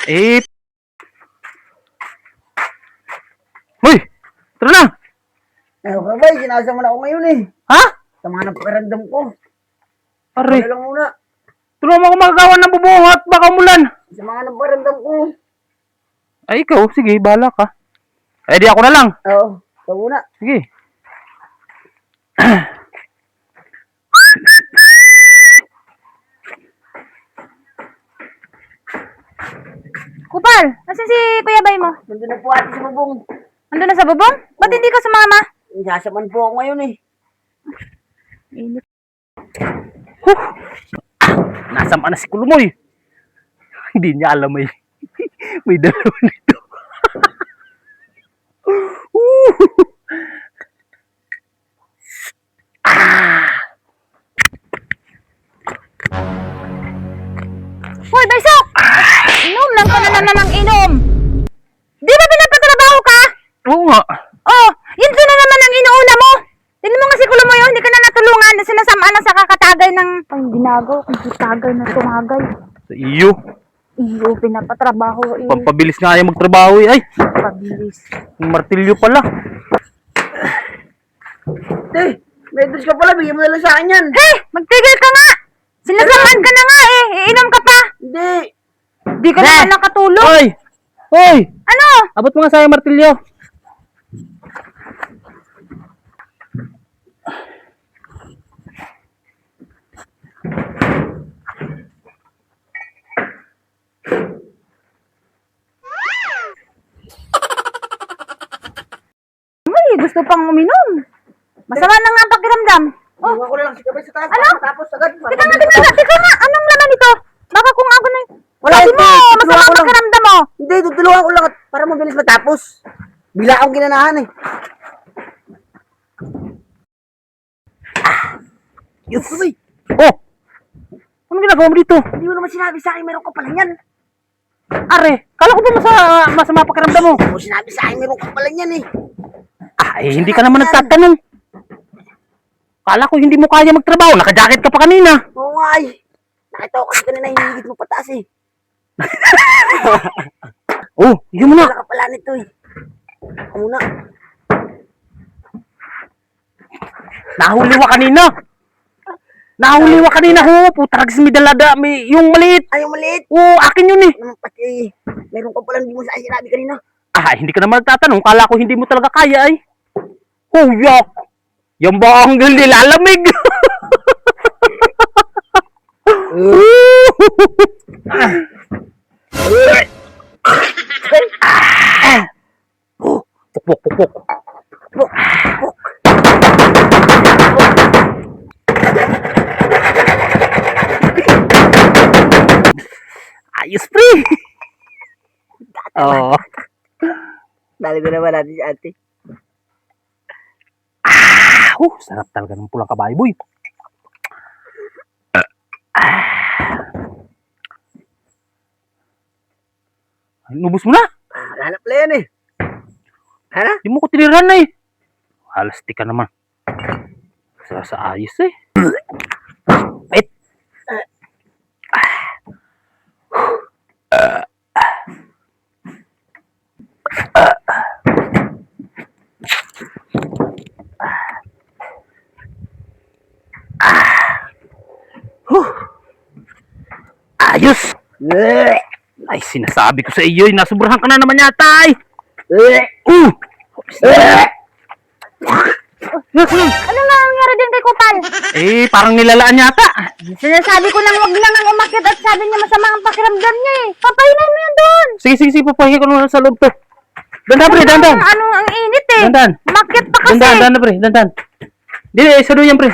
Eh. Hoy! Tara na! Eh, kabay, sinasama na ako ngayon eh. Ha? Sama ng pakiramdam ko. Aray. Wala lang muna. Tulungan mo ako magagawan ng bubong at baka umulan. Sama ng pakiramdam ko. Ay, ikaw. Sige, bahala ka. Ay, di ako na lang. Oo, ikaw muna. Sige. Kupal, nasan si Kuya Bay mo? Nandun na po ate sa bubong. Andun na sa bubong? Ba't hindi ka sumama? Sasaman po ako ngayon eh. Init. Nasaan na si Kulumoy? Hindi niya alam may dalawa nito. Hoy, Baysok! Inom lang ka na naman ng inom. Di ba pinapatrabaho ka? Oo nga. Oh, yun na naman ang inuuna mo. Tignan mo nga si Kulumoy, hindi ka na natulungan. Sinasamaan na sa kakatagay ng... Ay, ginagaw. Ang tagay na tumagay. Sa iyo. Iyo, pinapatrabaho eh. Pampabilis nga yung magtrabaho eh. Ay, Pabilis. yung martilyo pala. Te, may dos ka pala. Bigyan mo na lang sa akin yan. Hey, magtigil ka nga! Sinasamaan ka na nga eh. Iinom ka pa. Hindi. Di ka naman nakatulog. Hoy! Hoy! Ano? Abot mo nga sa yung martilyo. Ay, gusto pang uminom. Masama na nga ang pakiramdam. Oh, Iwan ko na lang si kabay sa taas. Ano? Tapos agad. tika nga. Anong laman ito? Baka kung ako na Wala, Sabi mo, hindi. masama Tutulungan ang ko lang. pakiramdam mo. Hindi, tutulungan ko lang at para mabilis matapos. Bila akong ginanahan eh. Yes! Oh! Anong ginagawa mo dito? Hindi mo naman sinabi sa akin, meron ka pala yan. Are, kala ko ba masama pakiramdam mo? Hindi mo sinabi sa akin, meron ka pala yan eh. Ay, hindi ka naman nagtatanong. Kala ko hindi mo kaya magtrabaho. Naka-jacket ka pa kanina. Oo nga eh. Nakita ko kasi kanina hinigit mo pataas eh. Oh, yun mo na. Wala ka pala nito eh. Ako muna. Nahuli wa kanina. Nahuli wa kanina. Ho, putaragis may dalada. Yung maliit. Ay, yung maliit. Oh, akin yun eh. Naman pati, meron ka pala hindi mo sa akin sinabi kanina. Ah, hindi ka naman nagtatanong. Kala ko hindi mo talaga kaya ay. Oh, yak. Yan ba ang nilalamig? Puk, puk, puk, puk. Ayos, pre. Oh. Dali ko naman natin si ate. Sarap talaga ng pulang kabayo, boy. Nubos mo na. Wala na pala yan eh. Hala? Hindi mo ko tiniran na eh. Halas di ka naman. Sa ayos eh. Wait. Ayos. Ay, sinasabi ko sa iyo, nasubrahan ka na naman yata ay. Ano nga nangyari din kay Kupal? Eh, parang nilalaan yata. Sinasabi ko nang wag na nang umakyat at sabi niya masama ang pakiramdam niya eh. Papahinan mo yan doon. Sige, sige, sige, papahinga ko naman sa loob to. Dandan, pre, dandan. Ano ang init eh. Dandan. Umakyat pa kasi. Dandan, dandan, pre, dandan. Dili, saduyan, pre.